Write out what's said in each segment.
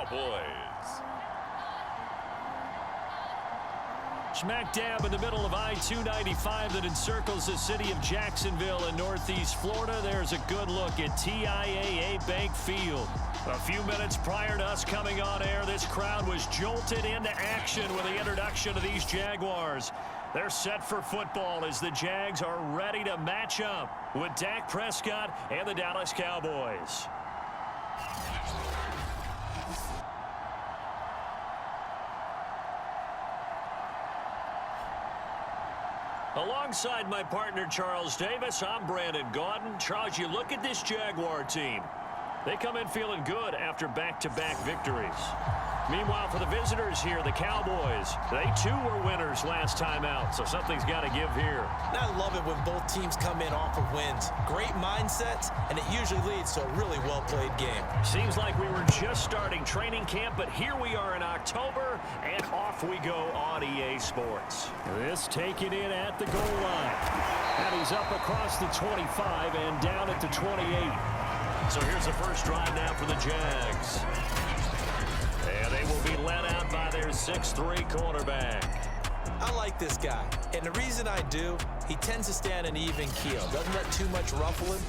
Cowboys. Smack dab in the middle of I-295 that encircles the city of Jacksonville in northeast Florida. There's a good look at TIAA Bank Field. A few minutes prior to us coming on air, this crowd was jolted into action with the introduction of these Jaguars. They're set for football as the Jags are ready to match up with Dak Prescott and the Dallas Cowboys. Alongside my partner, Charles Davis, I'm Brandon Gaudin. Charles, you look at this Jaguar team. They come in feeling good after back-to-back victories. Meanwhile, for the visitors here, the Cowboys, they too were winners last time out, so something's got to give here. And I love it when both teams come in off of wins. Great mindsets, and it usually leads to a really well-played game. Seems like we were just starting training camp, but here we are in October, and off we go on EA Sports. This taken in at the goal line. And he's up across the 25 and down at the 28. So here's the first drive now for the Jags. And they will be led out by their 6'3" quarterback. I like this guy, and the reason I do, he tends to stay on an even keel. Doesn't let too much ruffle him.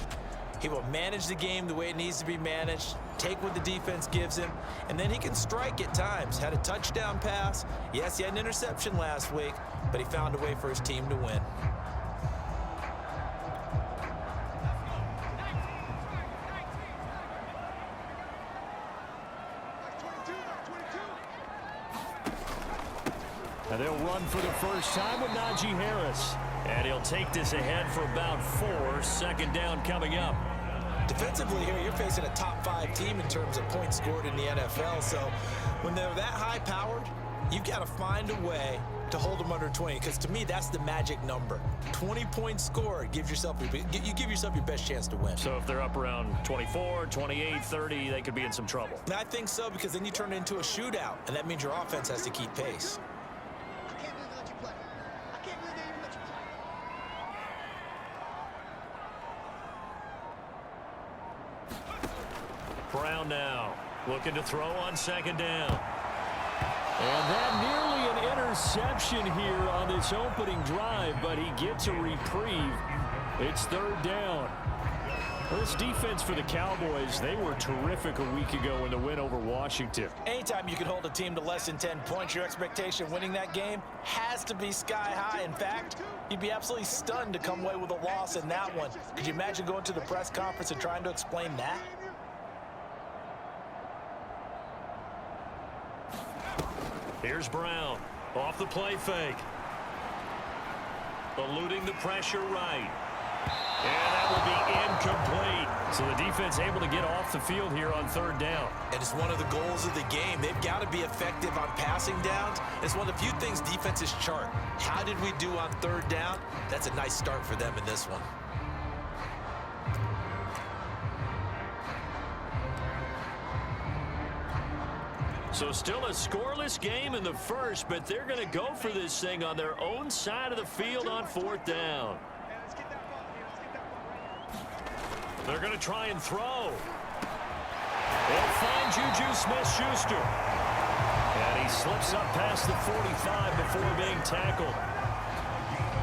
He will manage the game the way it needs to be managed, take what the defense gives him, and then he can strike at times. Had a touchdown pass. Yes, he had an interception last week, but he found a way for his team to win. And they'll run for the first time with Najee Harris. And he'll take this ahead for about 4. Second down coming up. Defensively here, you're facing a top-5 team in terms of points scored in the NFL. So when they're that high-powered, you've got to find a way to hold them under 20. Because to me, that's the magic number. 20 points scored, you give yourself your best chance to win. So if they're up around 24, 28, 30, they could be in some trouble. And I think so, because then you turn it into a shootout, and that means your offense has to keep pace. Brown now looking to throw on second down. And that nearly an interception here on this opening drive, but he gets a reprieve. It's third down. Well, this defense for the Cowboys, they were terrific a week ago in the win over Washington. Anytime you can hold a team to less than 10 points, your expectation winning that game has to be sky high. In fact, you'd be absolutely stunned to come away with a loss in that one. Could you imagine going to the press conference and trying to explain that? Here's Brown off the play fake. Eluding the pressure right. And that will be incomplete. So the defense able to get off the field here on third down. And it's one of the goals of the game. They've got to be effective on passing downs. It's one of the few things defenses chart. How did we do on third down? That's a nice start for them in this one. So still a scoreless game in the first, but they're going to go for this thing on their own side of the field on fourth down. They're going to try and throw. They'll find Juju Smith-Schuster. And he slips up past the 45 before being tackled.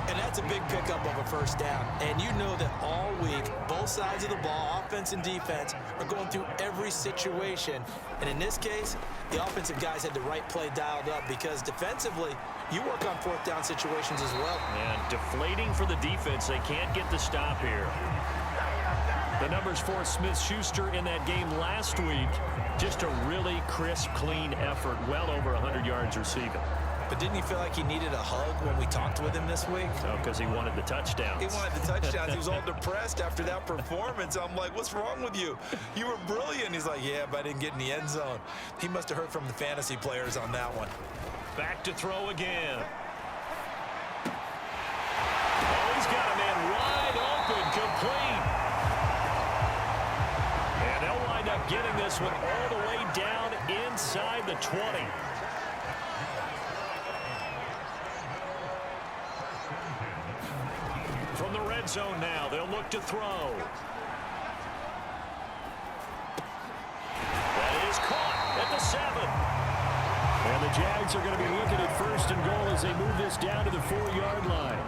And that's a big pickup of a first down. And you know that all week, both sides of the ball, offense and defense, are going through every situation. And in this case, the offensive guys had the right play dialed up, because defensively, you work on fourth down situations as well. And deflating for the defense. They can't get the stop here. The numbers for Smith-Schuster in that game last week, just a really crisp, clean effort, well over 100 yards receiving. But didn't you feel like he needed a hug when we talked with him this week? Oh, because he wanted the touchdowns. He wanted the touchdowns. He was all depressed after that performance. I'm like, what's wrong with you? You were brilliant. He's like, yeah, but I didn't get in the end zone. He must have heard from the fantasy players on that one. Back to throw again. Oh, he's got a man wide open, complete. And they'll wind up getting this one all the way down inside the 20. From the red zone now, they'll look to throw. That is caught at the 7. Jags are going to be looking at 1st and goal as they move this down to the 4-yard line.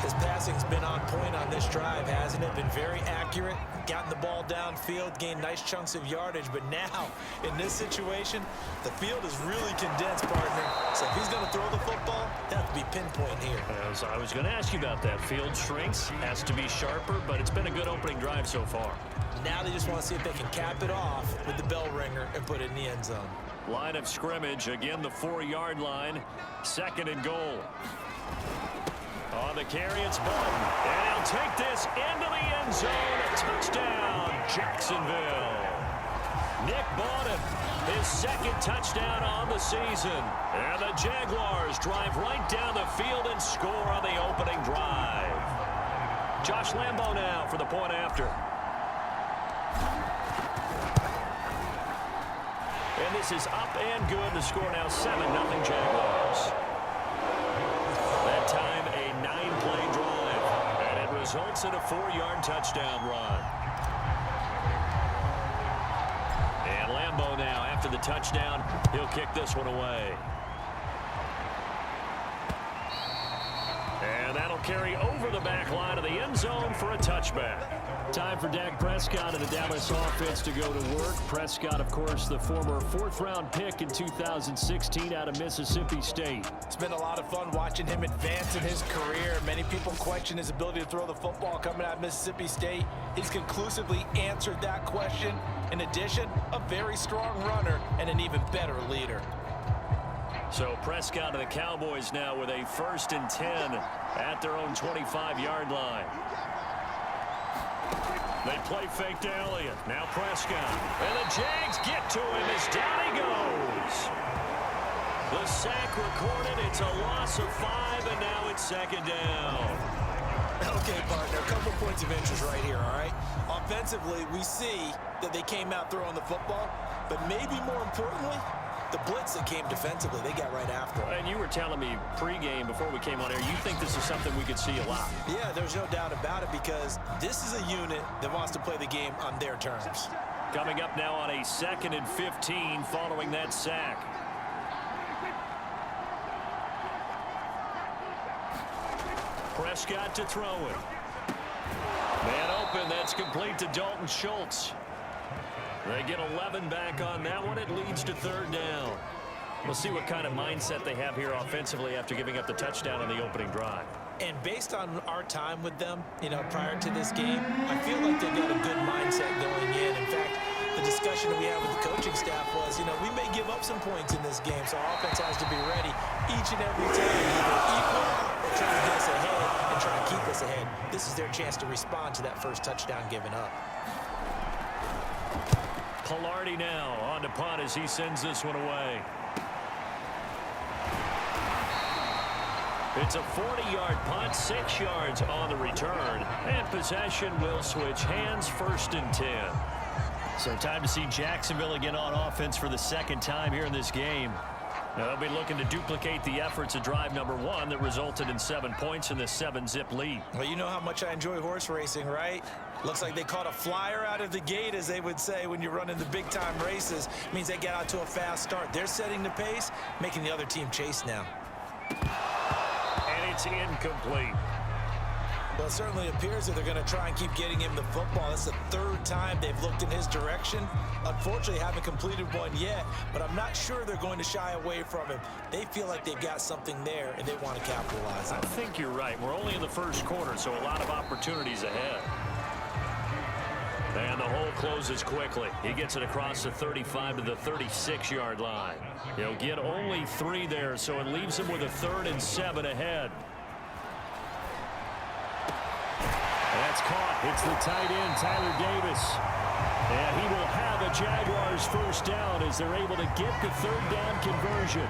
His passing's been on point on this drive, hasn't it? Been very accurate, gotten the ball downfield, gained nice chunks of yardage. But now, in this situation, the field is really condensed, partner. So if he's going to throw the football, that has to be pinpoint here. As I was going to ask you about that. Field shrinks, has to be sharper, but it's been a good opening drive so far. Now they just want to see if they can cap it off with the bell ringer and put it in the end zone. Line of scrimmage, again the 4-yard line, 2nd and goal. On the carry, it's Bolton, and he'll take this into the end zone. A touchdown, Jacksonville. Nick Bolton, his 2nd touchdown on the season. And the Jaguars drive right down the field and score on the opening drive. Josh Lambo now for the point after. And this is up and good. The score now 7-0 Jaguars. That time a 9-play drive, and it results in a 4-yard touchdown run. And Lambo now, after the touchdown, he'll kick this one away. And that'll carry over the back line of the end zone for a touchback. Time for Dak Prescott and the Dallas offense to go to work. Prescott, of course, the former 4th-round pick in 2016 out of Mississippi State. It's been a lot of fun watching him advance in his career. Many people question his ability to throw the football coming out of Mississippi State. He's conclusively answered that question. In addition, a very strong runner and an even better leader. So Prescott and the Cowboys now with a 1st and 10 at their own 25-yard line. They play fake to Elliott. Now Prescott. And the Jags get to him as down he goes. The sack recorded. It's a loss of 5, and now it's 2nd down. Okay, partner, a couple points of interest right here, all right? Offensively, we see that they came out throwing the football, but maybe more importantly, the blitz that came defensively, they got right after it. And you were telling me pregame before we came on air, you think this is something we could see a lot. Yeah, there's no doubt about it because this is a unit that wants to play the game on their terms. Coming up now on a 2nd and 15 following that sack. Prescott to throw it. Man open, that's complete to Dalton Schultz. They get 11 back on that one. It leads to 3rd down. We'll see what kind of mindset they have here offensively after giving up the touchdown on the opening drive. And based on our time with them, prior to this game, I feel like they've got a good mindset going in. In fact, the discussion that we had with the coaching staff was, we may give up some points in this game, so our offense has to be ready each and every time, either equal or try to get us ahead and try to keep us ahead. This is their chance to respond to that first touchdown given up. Pilardi now on to punt as he sends this one away. It's a 40-yard punt, 6 yards on the return, and possession will switch hands, 1st and 10. So time to see Jacksonville again on offense for the 2nd time here in this game. Now they'll be looking to duplicate the efforts of drive number 1 that resulted in 7 points in this 7-zip lead. Well, you know how much I enjoy horse racing, right? Looks like they caught a flyer out of the gate, as they would say when you're running the big-time races. It means they get out to a fast start. They're setting the pace, making the other team chase now. And it's incomplete. Well, it certainly appears that they're going to try and keep getting him the football. That's the 3rd time they've looked in his direction. Unfortunately, haven't completed one yet, but I'm not sure they're going to shy away from him. They feel like they've got something there, and they want to capitalize on it. I think you're right. We're only in the 1st quarter, so a lot of opportunities ahead. And the hole closes quickly. He gets it across the 35 to the 36-yard line. He'll get only 3 there, so it leaves him with a 3rd and 7 ahead. That's caught. It's the tight end, Tyler Davis. And he will have a Jaguars 1st down as they're able to get the 3rd down conversion.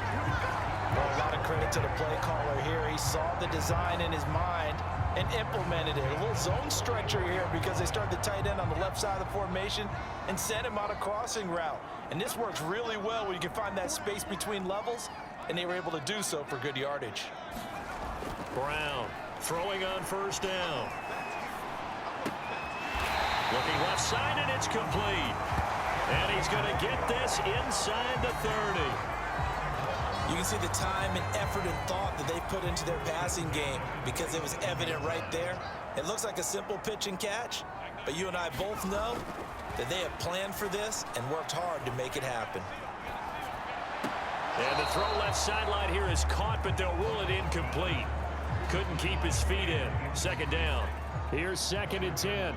Well, a lot of credit to the play caller here. He saw the design in his mind and implemented it. A little zone stretcher here because they started the tight end on the left side of the formation and sent him on a crossing route. And this works really well when you can find that space between levels, and they were able to do so for good yardage. Brown throwing on 1st down. Looking left side, and it's complete. And he's going to get this inside the 30. can see the time and effort and thought that they put into their passing game because it was evident right there. It looks like a simple pitch and catch, but you and I both know that they have planned for this and worked hard to make it happen. And the throw left sideline here is caught, but they'll rule it incomplete. Couldn't keep his feet in. Second down. Here's 2nd and 10.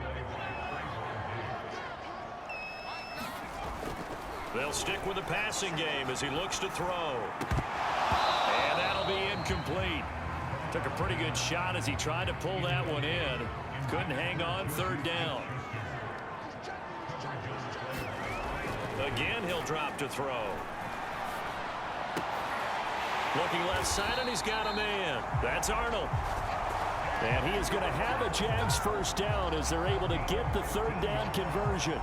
They'll stick with the passing game as he looks to throw. And that'll be incomplete. Took a pretty good shot as he tried to pull that one in. Couldn't hang on. 3rd down. Again, he'll drop to throw. Looking left side, and he's got a man. That's Arnold. And he is going to have a Jags first down as they're able to get the 3rd down conversion.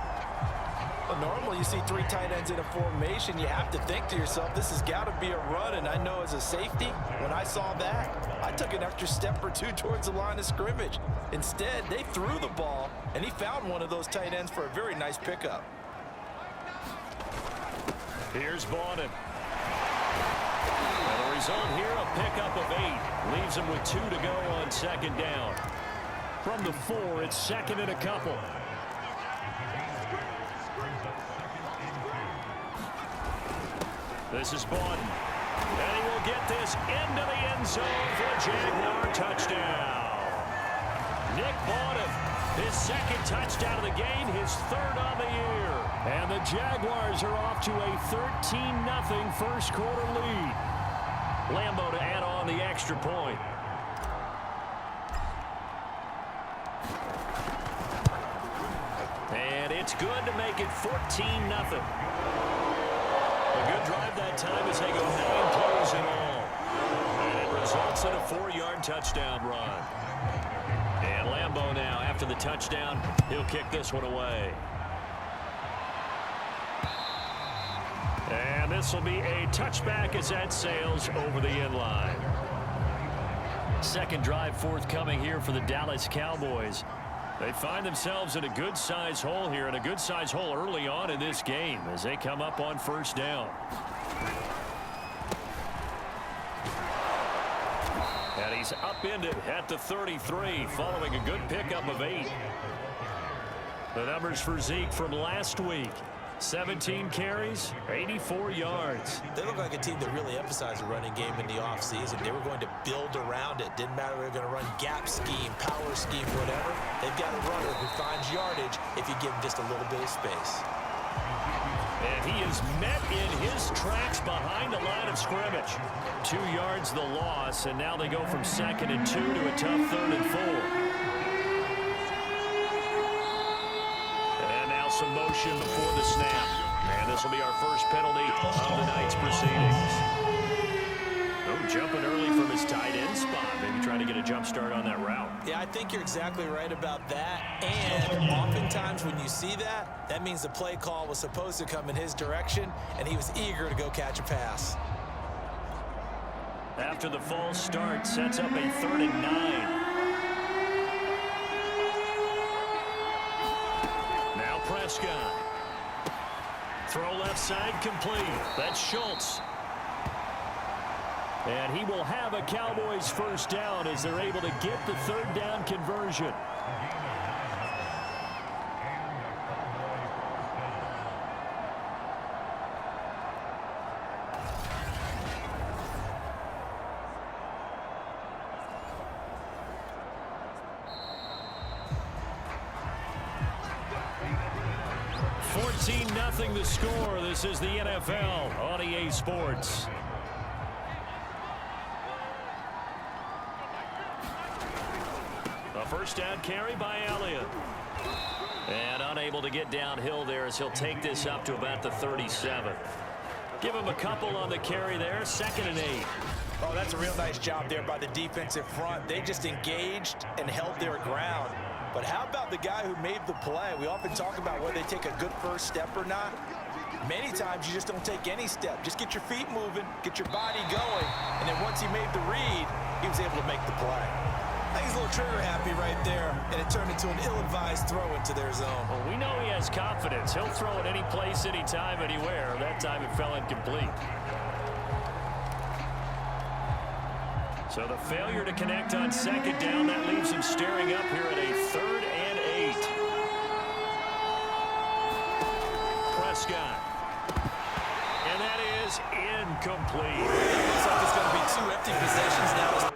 Well, normally you see 3 tight ends in a formation. You have to think to yourself, this has got to be a run. And I know as a safety, when I saw that, I took an extra step or 2 towards the line of scrimmage. Instead, they threw the ball, and he found one of those tight ends for a very nice pickup. Here's Bowden. And the result here, a pickup of 8. Leaves him with 2 to go on 2nd down. From the 4, it's 2nd and a couple. This is Bowden. And he will get this into the end zone for a Jaguar touchdown. Nick Bowden, his 2nd touchdown of the game, his 3rd on the year. And the Jaguars are off to a 13-0 first quarter lead. Lambeau to add on the extra point. And it's good to make it 14-0. A good drive that time as they go 9 plays in all. And it results in a 4-yard touchdown run. And Lambeau now, after the touchdown, he'll kick this one away. And this will be a touchback as that sails over the end line. 2nd drive forthcoming here for the Dallas Cowboys. They find themselves in a good-sized hole here, and a good-sized hole early on in this game as they come up on 1st down. And he's upended at the 33 following a good pickup of 8. The numbers for Zeke from last week. 17 carries, 84 yards. They look like a team that really emphasized the running game in the offseason. They were going to build around it. Didn't matter if they were going to run gap scheme, power scheme, whatever. They've got a runner who finds yardage if you give him just a little bit of space. And he is met in his tracks behind the line of scrimmage. 2 yards the loss, and now they go from 2nd and 2 to a tough 3rd and 4. Some motion before the snap. And this will be our first penalty of the night's proceedings. Oh, jumping early from his tight end spot. Maybe trying to get a jump start on that route. Yeah, I think you're exactly right about that. And oftentimes when you see that, that means the play call was supposed to come in his direction, and he was eager to go catch a pass. After the false start, sets up a 3rd and 9. Prescott. Throw left side complete. That's Schultz. And he will have a Cowboys first down as they're able to get the 3rd down conversion. Nothing the score. This is the NFL on EA Sports. A first down carry by Elliott. And unable to get downhill there as he'll take this up to about the 37. Give him a couple on the carry there. 2nd and 8. Oh, that's a real nice job there by the defensive front. They just engaged and held their ground. But how about the guy who made the play? We often talk about whether they take a good first step or not. Many times you just don't take any step. Just get your feet moving, get your body going, and then once he made the read, he was able to make the play. I think he's a little trigger happy right there, and it turned into an ill-advised throw into their zone. Well, we know he has confidence. He'll throw it any place, anytime, anywhere. That time it fell incomplete. So the failure to connect on second down, that leaves him staring up here at a 3rd and 8. Prescott. And that is incomplete. It looks like it's going to be 2 empty possessions now.